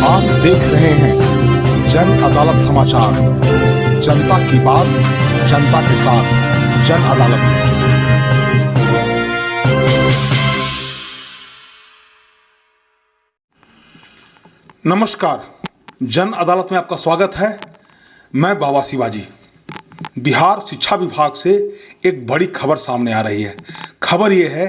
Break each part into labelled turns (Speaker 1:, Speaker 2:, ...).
Speaker 1: आप देख रहे हैं जन अदालत समाचार। जनता की बात जनता के साथ, जन अदालत। नमस्कार, जन अदालत में आपका स्वागत है। मैं बाबा शिवाजी। बिहार शिक्षा विभाग से एक बड़ी खबर सामने आ रही है। खबर यह है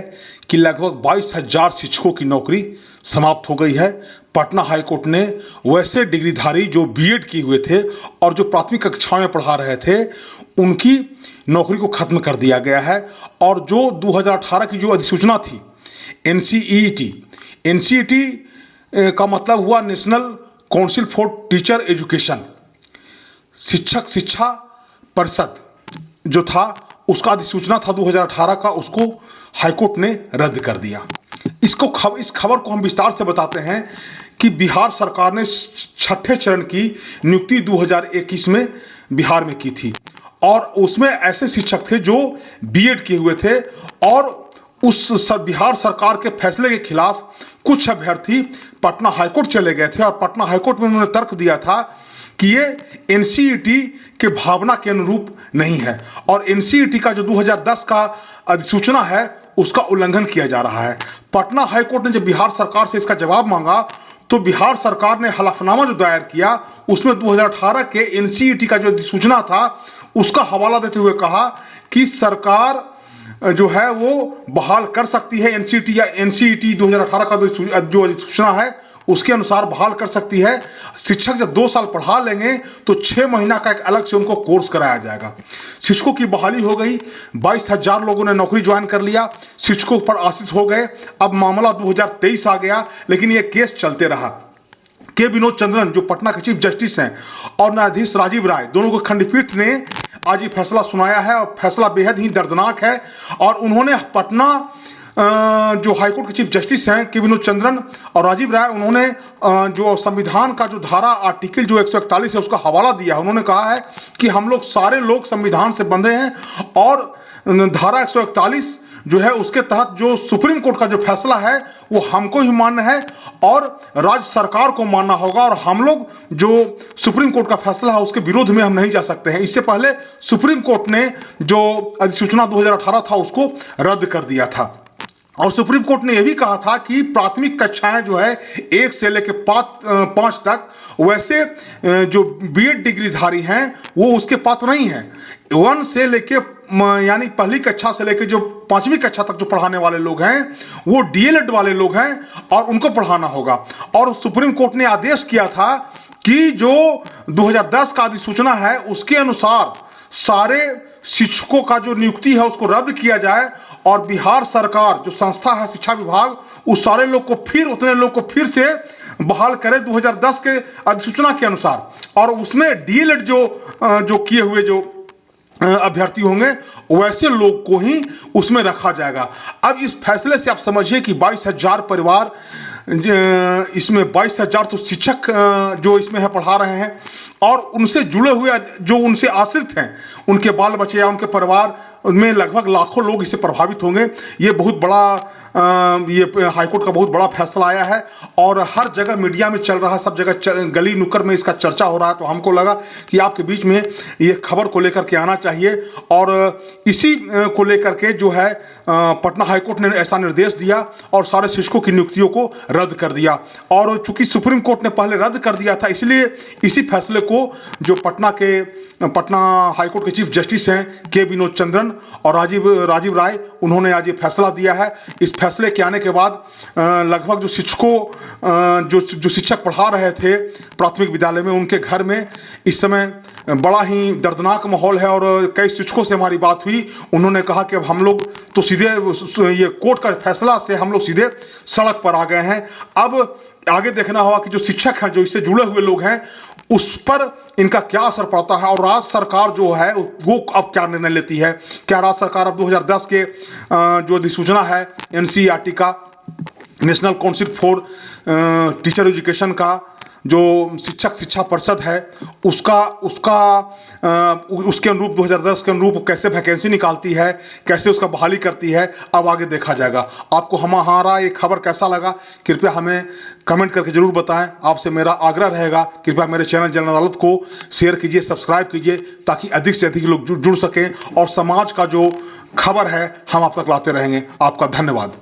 Speaker 1: कि लगभग 22,000 शिक्षकों की नौकरी समाप्त हो गई है। पटना हाईकोर्ट ने वैसे डिग्रीधारी जो बीएड किए हुए थे और जो प्राथमिक कक्षाओं में पढ़ा रहे थे, उनकी नौकरी को खत्म कर दिया गया है। और जो 2018 की जो अधिसूचना थी एनसीईटी का मतलब हुआ national council for teacher education, शिक्षक शिक्षा परिषद जो था, उसका अधिसूचना था 2018 का, उसको हाईकोर्ट ने रद्द कर दिया। इस खबर को हम विस्तार से बताते हैं कि बिहार सरकार ने छठे चरण की नियुक्ति 2021 में बिहार में की थी और उसमें ऐसे शिक्षक थे जो बीएड किए हुए थे और उस बिहार सरकार के फैसले के खिलाफ कुछ अभ्यर्थी पटना हाईकोर्ट चले गए थे और पटना हाईकोर्ट में उन्होंने तर्क दिया था कि ये एनसीईटी के भावना के अनुरूप नहीं है और एनसीईटी का जो 2010 का अधिसूचना है उसका उल्लंघन किया जा रहा है। पटना हाईकोर्ट ने जब बिहार सरकार से इसका जवाब मांगा तो बिहार सरकार ने हलफनामा जो दायर किया उसमें 2018 के एनसीईटी का जो अधिसूचना था उसका हवाला देते हुए कहा कि सरकार जो है वो बहाल कर सकती है एनसीईटी 2018 का जो अधिसूचना है उसके अनुसार बहाल कर सकती है। शिक्षक जब 2 साल पढ़ा लेंगे तो 6 महीना का एक अलग से उनको कोर्स कराया जाएगा। शिक्षकों की बहाली हो गई, 22,000 लोगों ने नौकरी ज्वाइन कर लिया, शिक्षकों पर आश्रित हो गए। अब मामला 2023 आ गया, लेकिन ये केस चलते रहा। के विनोद चंद्रन जो पटना के चीफ जस्टिस हैं और न्यायाधीश राजीव राय, दोनों को खंडपीठ ने आज ये फैसला सुनाया है और फैसला बेहद ही दर्दनाक है। और उन्होंने पटना जो हाईकोर्ट के चीफ जस्टिस हैं के विनोद चंद्रन और राजीव राय, उन्होंने जो संविधान का जो धारा आर्टिकल जो 141 है उसका हवाला दिया। उन्होंने कहा है कि हम लोग सारे लोग संविधान से बंधे हैं और धारा 141 जो है उसके तहत जो सुप्रीम कोर्ट का जो फैसला है वो हमको ही मान्य है और राज्य सरकार को मानना होगा और हम लोग जो सुप्रीम कोर्ट का फैसला है उसके विरोध में हम नहीं जा सकते हैं। इससे पहले सुप्रीम कोर्ट ने जो अधिसूचना 2018 था उसको रद्द कर दिया था और सुप्रीम कोर्ट ने यह भी कहा था कि प्राथमिक कक्षाएं जो है 1 से लेकर 5 तक वैसे जो बीएड डिग्रीधारी हैं वो उसके पात्र नहीं हैं। 1 से लेके यानी पहली कक्षा से लेकर जो 5वीं कक्षा तक जो पढ़ाने वाले लोग हैं वो डीएलएड वाले लोग हैं और उनको पढ़ाना होगा। और सुप्रीम कोर्ट ने आदेश किया था कि जो 2010 का अधिसूचना है उसके अनुसार सारे शिक्षकों का जो नियुक्ति है उसको रद्द किया जाए और बिहार सरकार जो संस्था है शिक्षा विभाग उस सारे लोग को उतने लोग को फिर से बहाल करे 2010 के अधिसूचना के अनुसार और उसमें डीएलएड जो किए हुए जो अभ्यर्थी होंगे वैसे लोग को ही उसमें रखा जाएगा। अब इस फैसले से आप समझिए कि 22,000 परिवार, इसमें 22,000 तो शिक्षक जो इसमें है पढ़ा रहे हैं और उनसे जुड़े हुए जो उनसे आश्रित हैं उनके बाल बच्चे या उनके परिवार में लगभग लाखों लोग इससे प्रभावित होंगे। ये बहुत बड़ा ये हाईकोर्ट का बहुत बड़ा फैसला आया है और हर जगह मीडिया में चल रहा है, सब जगह गली नुक्कड़ में इसका चर्चा हो रहा है। तो हमको लगा कि आपके बीच में ये खबर को लेकर के आना चाहिए और इसी को लेकर के जो है पटना हाईकोर्ट ने ऐसा निर्देश दिया और सारे शिक्षकों की नियुक्तियों को रद्द कर दिया। और चूंकि सुप्रीम कोर्ट ने पहले रद्द कर दिया था इसलिए इसी फैसले को जो पटना हाईकोर्ट के चीफ जस्टिस हैं के विनोद चंद्रन और राजीव राय, उन्होंने आज ये फैसला दिया है। इस फैसले के आने के बाद लगभग जो शिक्षकों जो शिक्षक पढ़ा रहे थे प्राथमिक विद्यालय में उनके घर में इस समय बड़ा ही दर्दनाक माहौल है और कई शिक्षकों से हमारी बात हुई। उन्होंने कहा कि अब हम लोग तो सीधे ये कोर्ट का फैसला से हम लोग सीधे सड़क पर आ गए हैं। अब आगे देखना होगा कि जो शिक्षक हैं जो इससे जुड़े हुए लोग हैं उस पर इनका क्या असर पड़ता है और राज्य सरकार जो है वो अब क्या निर्णय लेती है। क्या राज्य सरकार अब 2010 के जो अधिसूचना है एनसीईआरटी का, national council for teacher education का, जो शिक्षक शिक्षा परिषद है उसके अनुरूप 2010 के अनुरूप कैसे वैकेंसी निकालती है, कैसे उसका बहाली करती है, अब आगे देखा जाएगा। आपको हमारा ये खबर कैसा लगा कृपया हमें कमेंट करके जरूर बताएं। आपसे मेरा आग्रह रहेगा कृपया मेरे चैनल जन अदालत को शेयर कीजिए, सब्सक्राइब कीजिए, ताकि अधिक से अधिक लोग जुड़ सकें और समाज का जो खबर है हम आप तक लाते रहेंगे। आपका धन्यवाद।